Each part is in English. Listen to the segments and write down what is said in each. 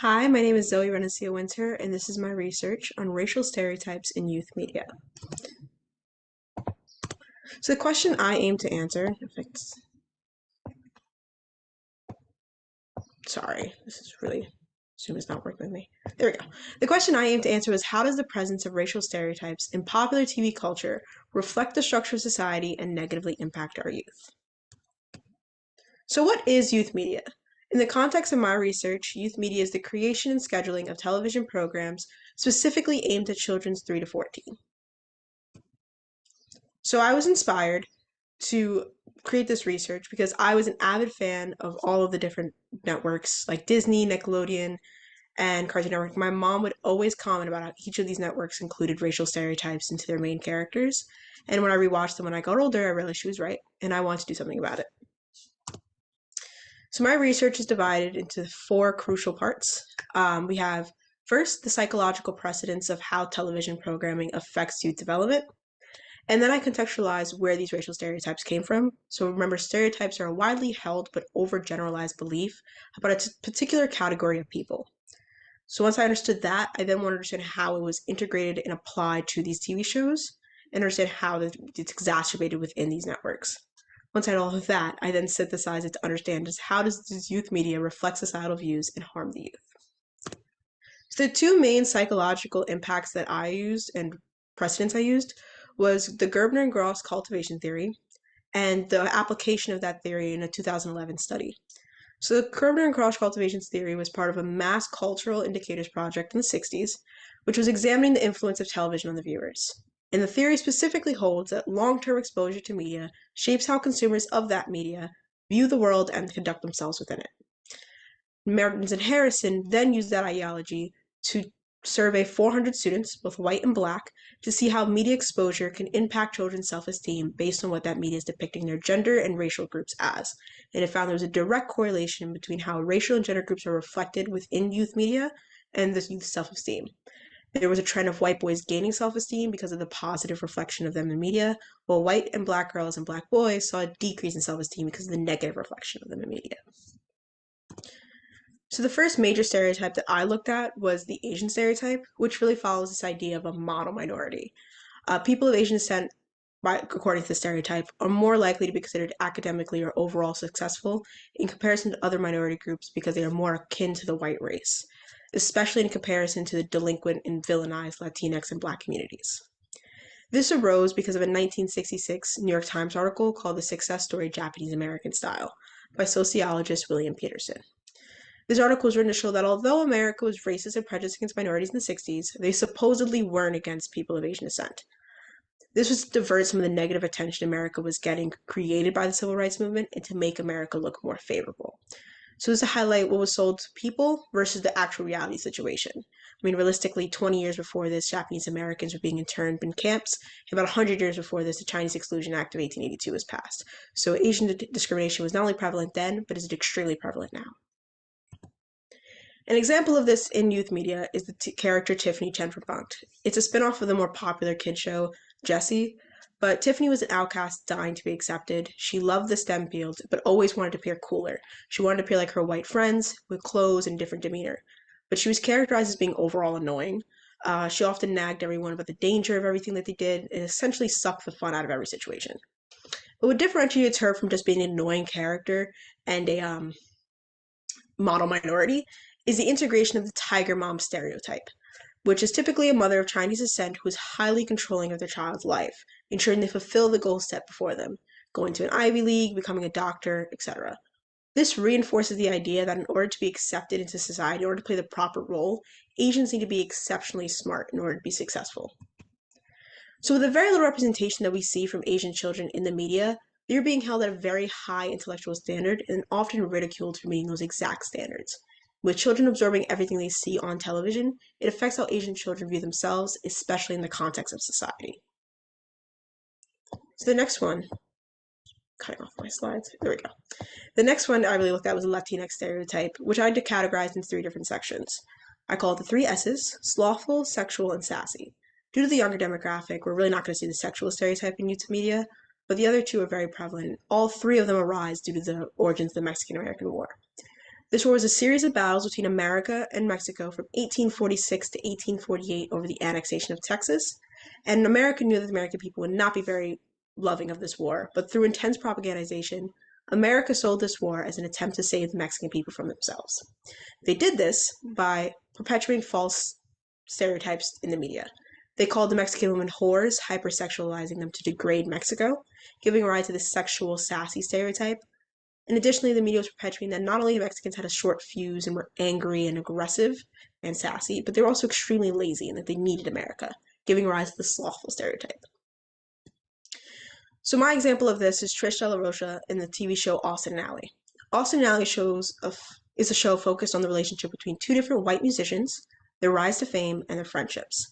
Hi, my name is Zoe Renazile-Winter, and this is my research on racial stereotypes in youth media. So the question I aim to answer, sorry, this is really, Zoom is not working with me. There we go. The question I aim to answer is how does the presence of racial stereotypes in popular TV culture reflect the structure of society and negatively impact our youth? So what is youth media? In the context of my research, youth media is the creation and scheduling of television programs specifically aimed at children 3 to 14. So I was inspired to create this research because I was an avid fan of all of the different networks like Disney, Nickelodeon, and Cartoon Network. My mom would always comment about how each of these networks included racial stereotypes into their main characters. And when I rewatched them when I got older, I realized she was right, and I wanted to do something about it. So my research is divided into four crucial parts. We have first the psychological precedents of how television programming affects youth development. And then I contextualize where these racial stereotypes came from. So remember, stereotypes are a widely held but overgeneralized belief about a particular category of people. So once I understood that, I then want to understand how it was integrated and applied to these TV shows and understand how it's exacerbated within these networks. Once I had all of that, I then synthesize it to understand just how does this youth media reflect societal views and harm the youth. So the two main psychological impacts that I used and precedents I used was the Gerbner and Gross cultivation theory and the application of that theory in a 2011 study. So the Gerbner and Gross cultivation theory was part of a mass cultural indicators project in the 60s, which was examining the influence of television on the viewers. And the theory specifically holds that long-term exposure to media shapes how consumers of that media view the world and conduct themselves within it. Martins and Harrison then used that ideology to survey 400 students, both white and black, to see how media exposure can impact children's self-esteem based on what that media is depicting their gender and racial groups as. And it found there was a direct correlation between how racial and gender groups are reflected within youth media and the youth self-esteem. There was a trend of white boys gaining self-esteem because of the positive reflection of them in media, while white and black girls and black boys saw a decrease in self-esteem because of the negative reflection of them in media. So the first major stereotype that I looked at was the Asian stereotype, which really follows this idea of a model minority. People of Asian descent, according to the stereotype, are more likely to be considered academically or overall successful in comparison to other minority groups because they are more akin to the white race, especially in comparison to the delinquent and villainized Latinx and Black communities. This arose because of a 1966 New York Times article called The Success Story Japanese American Style by sociologist William Peterson. This article was written to show that although America was racist and prejudiced against minorities in the 60s, they supposedly weren't against people of Asian descent. This was to divert some of the negative attention America was getting created by the civil rights movement and to make America look more favorable. So this is to highlight what was sold to people versus the actual reality situation. I mean, realistically, 20 years before this, Japanese Americans were being interned in camps, and about 100 years before this, the Chinese Exclusion Act of 1882 was passed. So Asian discrimination was not only prevalent then, but is extremely prevalent now. An example of this in youth media is the character Tiffany Chen from Punk'd. It's a spin-off of the more popular kid show, Jessie, but Tiffany was an outcast dying to be accepted. She loved the STEM fields, but always wanted to appear cooler. She wanted to appear like her white friends, with clothes and different demeanor. But she was characterized as being overall annoying. She often nagged everyone about the danger of everything that they did and essentially sucked the fun out of every situation. But what differentiates her from just being an annoying character and a model minority is the integration of the tiger mom stereotype, which is typically a mother of Chinese descent who is highly controlling of their child's life, ensuring they fulfill the goals set before them, going to an Ivy League, becoming a doctor, etc. This reinforces the idea that in order to be accepted into society, in order to play the proper role, Asians need to be exceptionally smart in order to be successful. So with the very little representation that we see from Asian children in the media, they're being held at a very high intellectual standard and often ridiculed for meeting those exact standards. With children absorbing everything they see on television, it affects how Asian children view themselves, especially in the context of society. So the next one, cutting off my slides, there we go. The next one I really looked at was a Latinx stereotype, which I categorized into 3 different sections. I call it the 3 S's: slothful, sexual, and sassy. Due to the younger demographic, we're really not going to see the sexual stereotype in youth media, but the other 2 are very prevalent. All 3 of them arise due to the origins of the Mexican-American War. This war was a series of battles between America and Mexico from 1846 to 1848 over the annexation of Texas. And America knew that the American people would not be very loving of this war, but through intense propagandization, America sold this war as an attempt to save the Mexican people from themselves. They did this by perpetuating false stereotypes in the media. They called the Mexican women whores, hypersexualizing them to degrade Mexico, giving rise to this sexual, sassy stereotype. And additionally, the media was perpetuating that not only the Mexicans had a short fuse and were angry and aggressive and sassy, but they were also extremely lazy and that they needed America, giving rise to the slothful stereotype. So my example of this is Trish De La Rocha in the TV show Austin and Ally. Austin and Ally is a show focused on the relationship between two different white musicians, their rise to fame, and their friendships.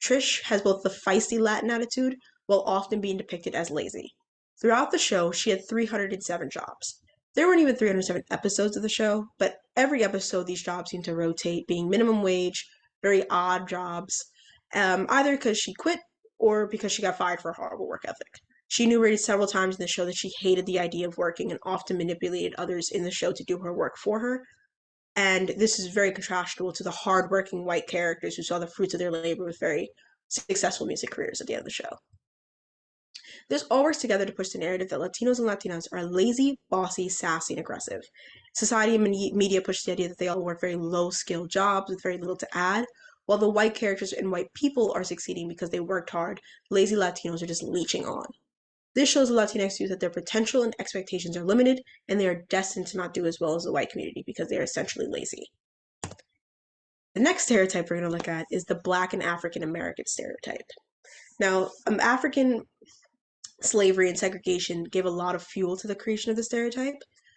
Trish has both the feisty Latin attitude while often being depicted as lazy. Throughout the show, she had 307 jobs. There weren't even 307 episodes of the show, but every episode these jobs seemed to rotate, being minimum wage, very odd jobs, either because she quit or because she got fired for a horrible work ethic. She enumerated several times in the show that she hated the idea of working and often manipulated others in the show to do her work for her. And this is very contrastable to the hardworking white characters who saw the fruits of their labor with very successful music careers at the end of the show. This all works together to push the narrative that Latinos and Latinas are lazy, bossy, sassy, and aggressive. Society and media push the idea that they all work very low-skilled jobs with very little to add, while the white characters and white people are succeeding because they worked hard. Lazy Latinos are just leeching on. This shows the Latinx youth that their potential and expectations are limited, and they are destined to not do as well as the white community because they are essentially lazy. The next stereotype we're going to look at is the Black and African American stereotype. Now, African slavery and segregation gave a lot of fuel to the creation of the stereotype.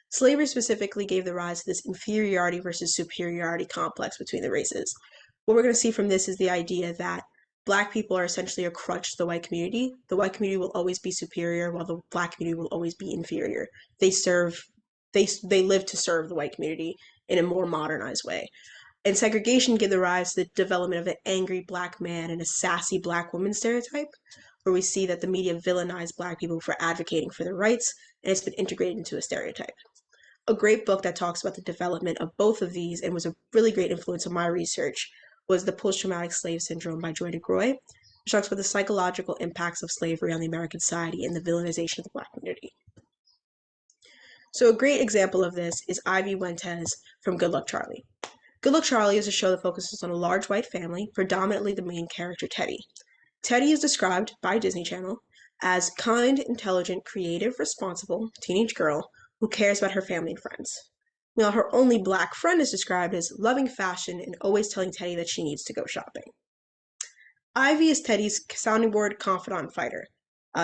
Slavery specifically gave the rise to this inferiority versus superiority complex between the races. What we're going to see from this is the idea that Black people are essentially a crutch to the white community. The white community will always be superior, while the Black community will always be inferior. They live to serve the white community in a more modernized way. And segregation gave the rise to the development of an angry Black man and a sassy Black woman stereotype, where we see that the media villainized Black people for advocating for their rights, and it's been integrated into a stereotype. A great book that talks about the development of both of these and was a really great influence on my research was The Post-Traumatic Slave Syndrome by Joy DeGroy, which talks about the psychological impacts of slavery on the American society and the villainization of the Black community. So a great example of this is Ivy Wentes from Good Luck Charlie. Good Luck Charlie is a show that focuses on a large white family, predominantly the main character, Teddy. Teddy is described by Disney Channel as kind, intelligent, creative, responsible teenage girl who cares about her family and friends. Meanwhile, her only Black friend is described as loving fashion and always telling Teddy that she needs to go shopping. Ivy is Teddy's sounding board, confidant, and fighter.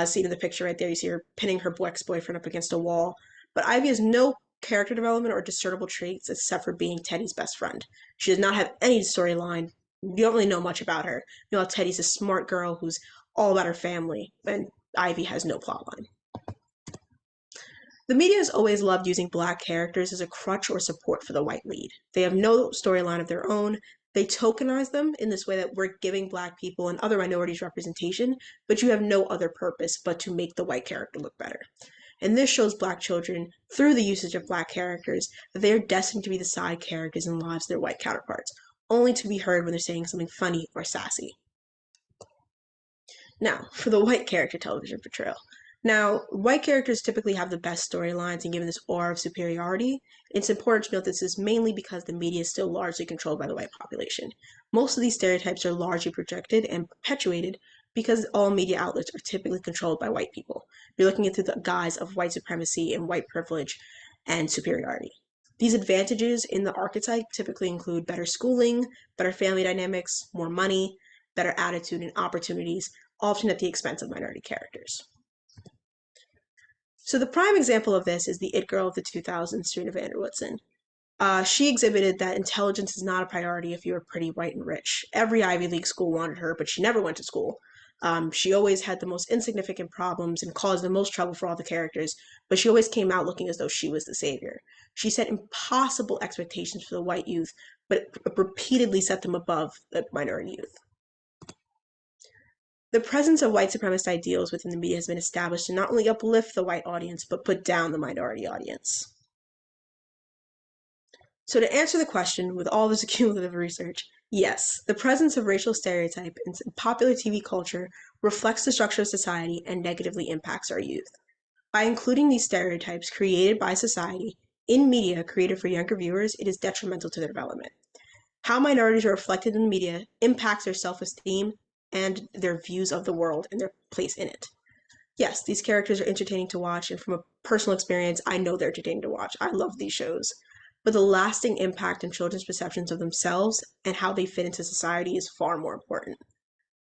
Seen in the picture right there, you see her pinning her ex-boyfriend up against a wall. But Ivy has no character development or discernible traits except for being Teddy's best friend. She does not have any storyline. You don't really know much about her. You know, Teddy's a smart girl who's all about her family, and Ivy has no plotline. The media has always loved using Black characters as a crutch or support for the white lead. They have no storyline of their own. They tokenize them in this way that we're giving Black people and other minorities representation, but you have no other purpose but to make the white character look better. And this shows Black children, through the usage of Black characters, that they are destined to be the side characters in the lives of their white counterparts, only to be heard when they're saying something funny or sassy. Now, for the white character television portrayal. Now, white characters typically have the best storylines and given this aura of superiority. It's important to note this is mainly because the media is still largely controlled by the white population. Most of these stereotypes are largely projected and perpetuated because all media outlets are typically controlled by white people. You're looking at through the guise of white supremacy and white privilege and superiority. These advantages in the archetype typically include better schooling, better family dynamics, more money, better attitude and opportunities, often at the expense of minority characters. So the prime example of this is the it girl of the 2000s, Serena van der Woodsen. She exhibited that intelligence is not a priority if you were pretty, white, and rich. Every Ivy League school wanted her, but she never went to school. She always had the most insignificant problems and caused the most trouble for all the characters, but she always came out looking as though she was the savior. She set impossible expectations for the white youth, but repeatedly set them above the minority youth. The presence of white supremacist ideals within the media has been established to not only uplift the white audience, but put down the minority audience. So, to answer the question with all this cumulative research, yes, the presence of racial stereotype in popular TV culture reflects the structure of society and negatively impacts our youth. By including these stereotypes created by society in media created for younger viewers, it is detrimental to their development. How minorities are reflected in the media impacts their self esteem and their views of the world and their place in it. Yes, these characters are entertaining to watch, and from a personal experience, I know they're entertaining to watch. I love these shows. But the lasting impact on children's perceptions of themselves and how they fit into society is far more important.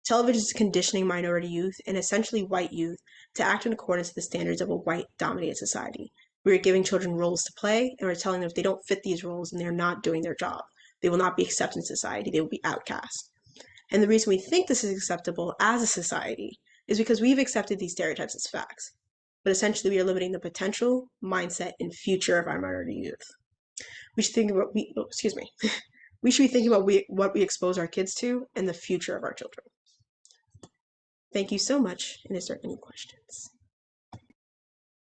Television is conditioning minority youth, and essentially white youth, to act in accordance with the standards of a white dominated society. We are giving children roles to play, and we're telling them if they don't fit these roles and they're not doing their job, they will not be accepted in society, they will be outcast. And the reason we think this is acceptable as a society is because we've accepted these stereotypes as facts. But essentially, we are limiting the potential, mindset, and future of our minority youth. We should think about we should be thinking about what we expose our kids to and the future of our children. Thank you so much. And is there any questions?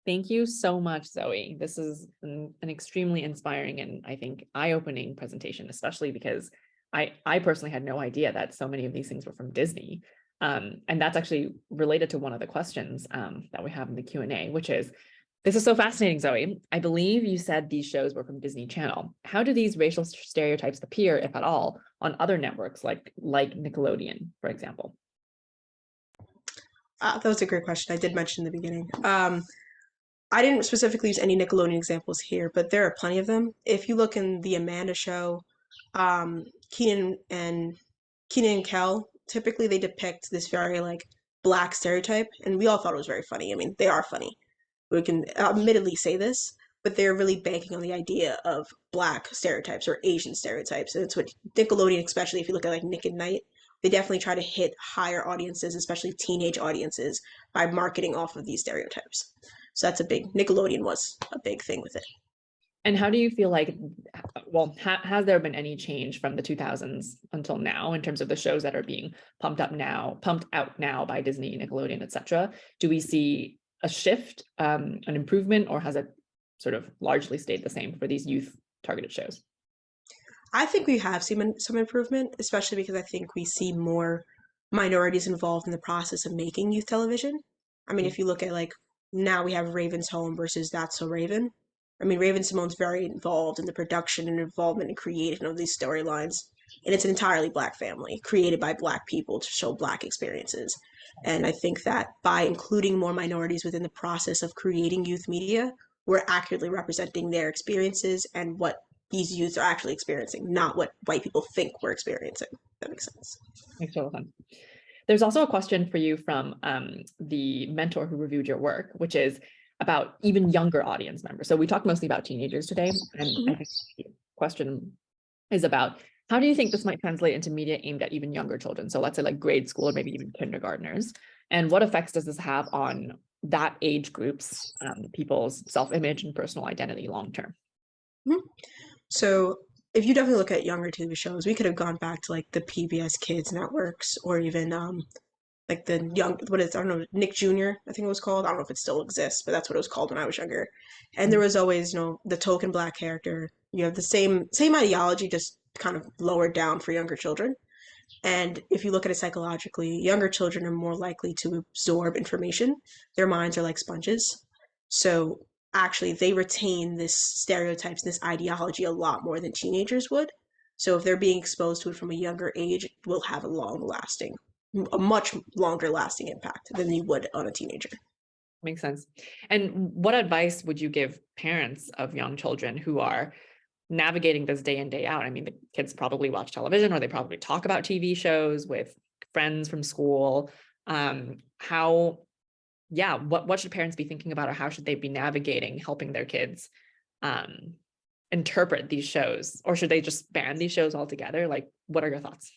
Thank you so much, Zoe. This is an extremely inspiring and I think eye-opening presentation, especially because I personally had no idea that so many of these things were from Disney. And that's actually related to one of the questions that we have in the Q&A, which is, this is so fascinating, Zoe. I believe you said these shows were from Disney Channel. How do these racial stereotypes appear, if at all, on other networks like Nickelodeon, for example? That was a great question. I did mention in the beginning. I didn't specifically use any Nickelodeon examples here, but there are plenty of them. If you look in the Amanda Show, Keenan and Kel, typically they depict this very like black stereotype, and we all thought it was very funny. I mean, they are funny. We can admittedly say this, but they're really banking on the idea of black stereotypes or Asian stereotypes, and it's what Nickelodeon, especially if you look at like Nick at Night, they definitely try to hit higher audiences, especially teenage audiences, by marketing off of these stereotypes. So that's a big, Nickelodeon was a big thing with it. And how do you feel like, well, has there been any change from the 2000s until now in terms of the shows that are being pumped out now by Disney, Nickelodeon, etc.? Do we see a shift, an improvement, or has it sort of largely stayed the same for these youth targeted shows? I think we have seen some improvement, especially because I think we see more minorities involved in the process of making youth television. I mean, if you look at like now we have Raven's Home versus That's So Raven. I mean, Raven Simone's very involved in the production and involvement and creation of these storylines. And it's an entirely black family created by black people to show black experiences. And I think that by including more minorities within the process of creating youth media, we're accurately representing their experiences and what these youths are actually experiencing, not what white people think we're experiencing. That makes sense. Makes total sense. There's also a question for you from the mentor who reviewed your work, which is about even younger audience members. So we talked mostly about teenagers today, and I think the question is about how do you think this might translate into media aimed at even younger children? So let's say like grade school or maybe even kindergartners. And what effects does this have on that age group's people's self-image and personal identity long-term? So if you definitely look at younger TV shows, we could have gone back to like the PBS Kids networks or even like the young, I don't know, Nick Jr., I think it was called. I don't know if it still exists, but that's what it was called when I was younger. And there was always, the token black character. You have the same ideology, just kind of lowered down for younger children. And if you look at it psychologically, younger children are more likely to absorb information. Their minds are like sponges. So actually, they retain this stereotypes, this ideology a lot more than teenagers would. So if they're being exposed to it from a younger age, it will have a much longer lasting impact than you would on a teenager. Makes sense. And what advice would you give parents of young children who are navigating this day in, day out? I mean, the kids probably watch television or they probably talk about TV shows with friends from school. What should parents be thinking about, or how should they be navigating helping their kids interpret these shows? Or should they just ban these shows altogether? Like, what are your thoughts?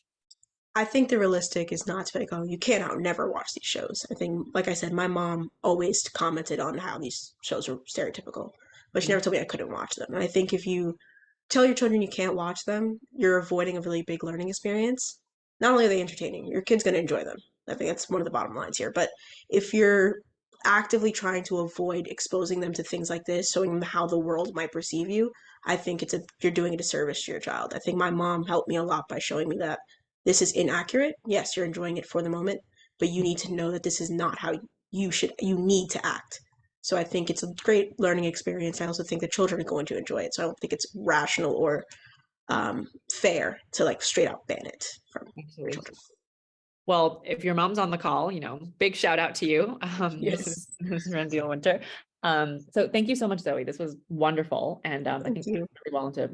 I think the realistic is not to be like, oh, you can't never watch these shows. I think, like I said, my mom always commented on how these shows were stereotypical, but she never told me I couldn't watch them. And I think if you tell your children you can't watch them, you're avoiding a really big learning experience. Not only are they entertaining, your kid's going to enjoy them. I think that's one of the bottom lines here. But if you're actively trying to avoid exposing them to things like this, showing them how the world might perceive you, I think you're doing a disservice to your child. I think my mom helped me a lot by showing me that this is inaccurate. Yes, you're enjoying it for the moment, but you need to know that this is not how you need to act. So I think it's a great learning experience. I also think the children are going to enjoy it. So I don't think it's rational or fair to like straight out ban it from your Absolutely. children. Well, if your mom's on the call, big shout out to you. Yes. This is Renazile-Winter. So thank you so much, Zoe. This was wonderful. And I Thank think you. really well into,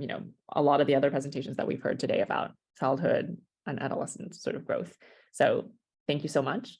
a lot of the other presentations that we've heard today about childhood and adolescent sort of growth. So thank you so much.